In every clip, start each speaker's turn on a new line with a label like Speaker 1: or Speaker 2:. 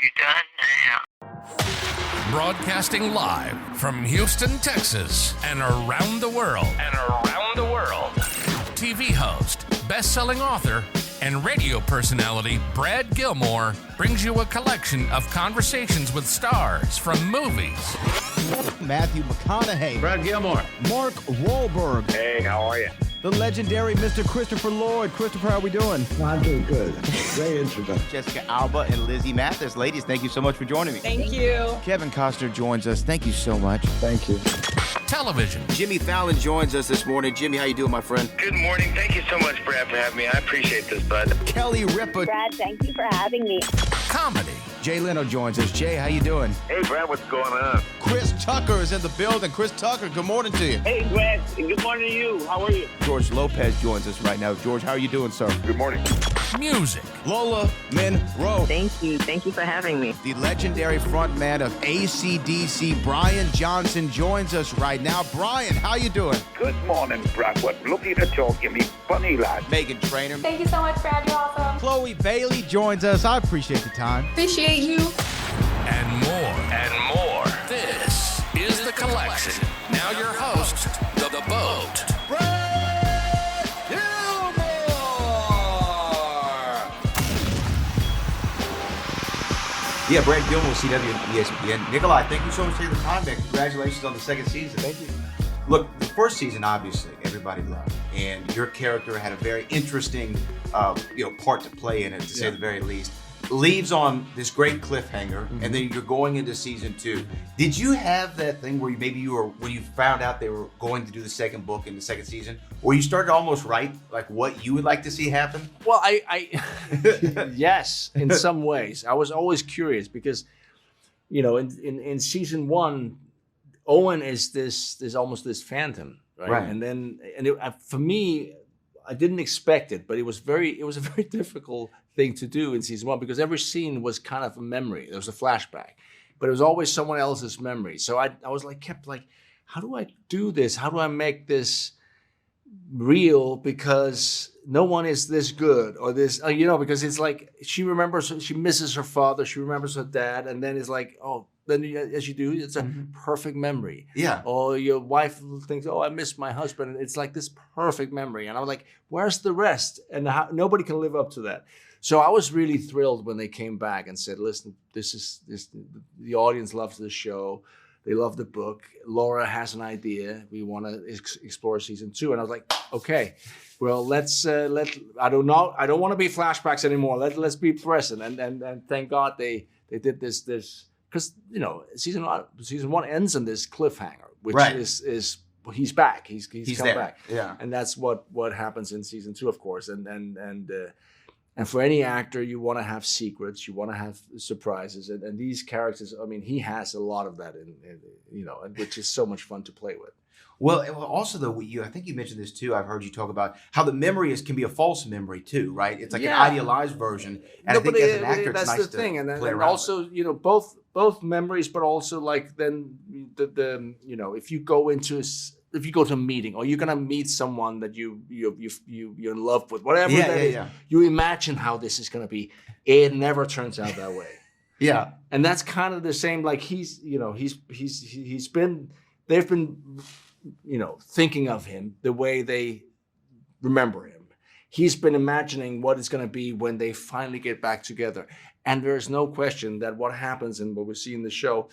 Speaker 1: you done now?
Speaker 2: Broadcasting live from Houston, Texas, and around the world. TV host, best-selling author, and radio personality Brad Gilmore brings you a collection of conversations with stars from movies.
Speaker 3: Matthew McConaughey.
Speaker 4: Brad Gilmore.
Speaker 3: Mark Wahlberg.
Speaker 5: Hey, how are you?
Speaker 3: The legendary Mr. Christopher Lloyd. Christopher, how we doing?
Speaker 4: I'm doing good. Great introduction.
Speaker 3: Jessica Alba and Lizzie Mathis. Ladies, thank you so much for joining me.
Speaker 6: Thank you.
Speaker 3: Kevin Costner joins us. Thank you so much.
Speaker 4: Thank you.
Speaker 2: Television.
Speaker 3: Jimmy Fallon joins us this morning. Jimmy, how you doing, my friend?
Speaker 5: Good morning. Thank you so much, Brad, for having me. I appreciate this, bud.
Speaker 3: Kelly Ripa.
Speaker 6: Brad, thank you for having me.
Speaker 2: Comedy.
Speaker 3: Jay Leno joins us. Jay, how you doing?
Speaker 5: Hey, Brad, what's going on?
Speaker 3: Chris Tucker is in the building. Chris Tucker, good morning to you.
Speaker 5: Hey, Brad. Good morning to you. How are you?
Speaker 3: George Lopez joins us right now. George, how are you doing, sir?
Speaker 5: Good morning.
Speaker 2: Music.
Speaker 3: Lola Monroe.
Speaker 6: Thank you. Thank you for having me.
Speaker 3: The legendary frontman of AC/DC, Brian Johnson, joins us right now. Brian, how you doing?
Speaker 5: Good morning, Brad. What looking to talk to me, funny lad.
Speaker 3: Megan Trainor.
Speaker 7: Thank you so much, Brad. You're awesome.
Speaker 3: Chloe Bailey joins us. I appreciate the time.
Speaker 7: Appreciate you.
Speaker 2: And more. This is The Collection. Now your host, The Boat.
Speaker 3: Brad Gilmore!
Speaker 8: Yeah, Brad Gilmore, CW ESPN. Nikolaj, thank you so much for taking the time, man. Congratulations on the second season.
Speaker 3: Thank you.
Speaker 8: Look, the first season, obviously, everybody loved. And your character had a very interesting part to play in it, to say the very least. Leaves on this great cliffhanger, and then you're going into season 2. Did you have that thing where when you found out they were going to do the second book in the second season, where you started to almost write like what you would like to see happen?
Speaker 4: Well, I yes, in some ways. I was always curious because, in season 1, Owen is this almost this phantom, right? And then, for me, I didn't expect it, but it was a very difficult thing to do in season 1 because every scene was kind of a memory. There was a flashback, but it was always someone else's memory. So I was kept how do I do this? How do I make this real? Because no one is this good or this, because it's like she misses her father, she remembers her dad, and then it's then as you do, it's a perfect memory.
Speaker 8: Yeah.
Speaker 4: Or your wife thinks, I miss my husband. And it's like this perfect memory. And I was like, where's the rest? And nobody can live up to that. So I was really thrilled when they came back and said, listen, the audience loves this show. They love the book. Laura has an idea. We want to explore season 2. And I was like, okay, well, I don't want to be flashbacks anymore. Let's be present. And thank God they did this. Because season one ends on this cliffhanger, which is he's back. He's come
Speaker 8: there.
Speaker 4: back.
Speaker 8: Yeah,
Speaker 4: and that's what happens in season 2, of course. And for any actor, you want to have secrets, you want to have surprises, and these characters. I mean, he has a lot of that, which is so much fun to play with.
Speaker 8: Well, also though, I think you mentioned this too. I've heard you talk about how the memory can be a false memory too, right? It's like an idealized version, and I think as an actor, it's nice to play around with.
Speaker 4: And also, both memories, but also then if you go to a meeting or you're gonna meet someone that you're in love with, whatever you imagine how this is gonna be. It never turns out that way.
Speaker 8: Yeah,
Speaker 4: and that's kind of the same. Like they've been thinking of him the way they remember him. He's been imagining what it's going to be when they finally get back together. And there's no question that what happens and what we see in the show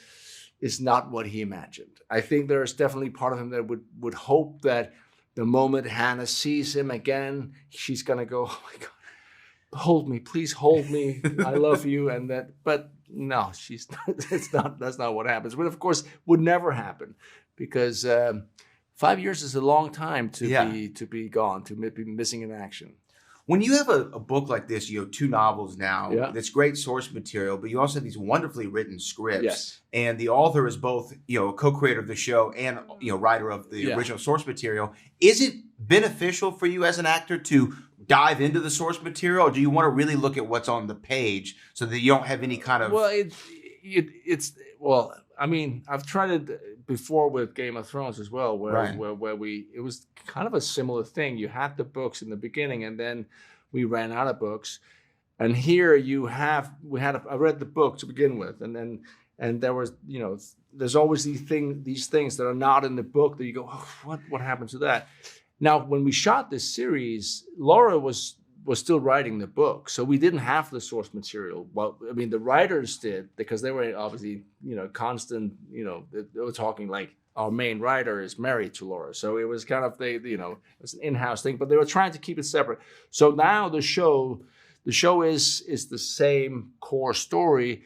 Speaker 4: is not what he imagined. I think there's definitely part of him that would hope that the moment Hannah sees him again, she's going to go, oh my God, hold me, please hold me. I love you. But no, she's not. That's not what happens. But of course, would never happen because 5 years is a long time to be gone, to be missing in action.
Speaker 8: When you have a book like this, 2 novels now, that's great source material, but you also have these wonderfully written scripts.
Speaker 4: Yes.
Speaker 8: And the author is both, a co-creator of the show and, writer of the original source material. Is it beneficial for you as an actor to dive into the source material, or do you want to really look at what's on the page so that you don't have any kind of...
Speaker 4: Well, I've tried it before with Game of Thrones as well, where it was kind of a similar thing. You had the books in the beginning, and then we ran out of books, And here I read the book to begin with, and there was, there's always these things that are not in the book that you go, oh, what happened to that? Now, when we shot this series, Laura was still writing the book, so we didn't have the source material. Well, I mean, the writers did, because they were obviously, constant, they were talking like our main writer is married to Laura, so it was kind of it was an in-house thing, but they were trying to keep it separate. So now the show is the same core story,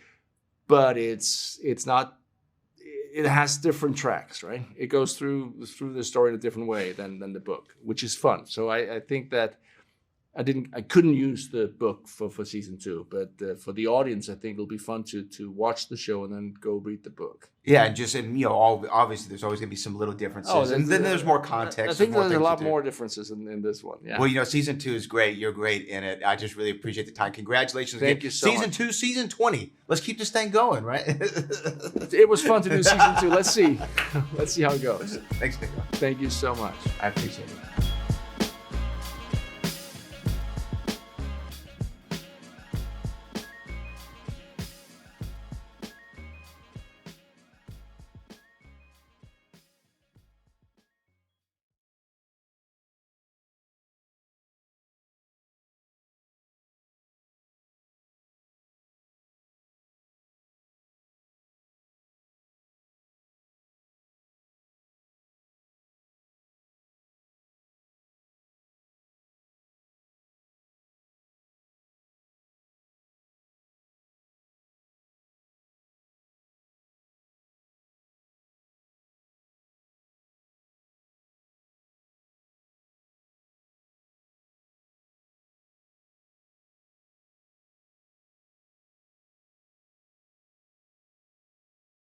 Speaker 4: but it's not. It has different tracks, right? It goes through the story in a different way than the book, which is fun. So I think that I couldn't use the book for season 2, but for the audience, I think it'll be fun to watch the show and then go read the book.
Speaker 8: Yeah, and obviously there's always going to be some little differences, and then there's more context.
Speaker 4: I think there's a lot more differences in this one. Yeah.
Speaker 8: Well, season 2 is great. You're great in it. I just really appreciate the time. Congratulations!
Speaker 4: Thank you so much.
Speaker 8: Season 2, season 20. Let's keep this thing going, right?
Speaker 4: It was fun to do season 2. Let's see how it goes.
Speaker 8: Thanks, Nico.
Speaker 4: Thank you so much.
Speaker 8: I appreciate it.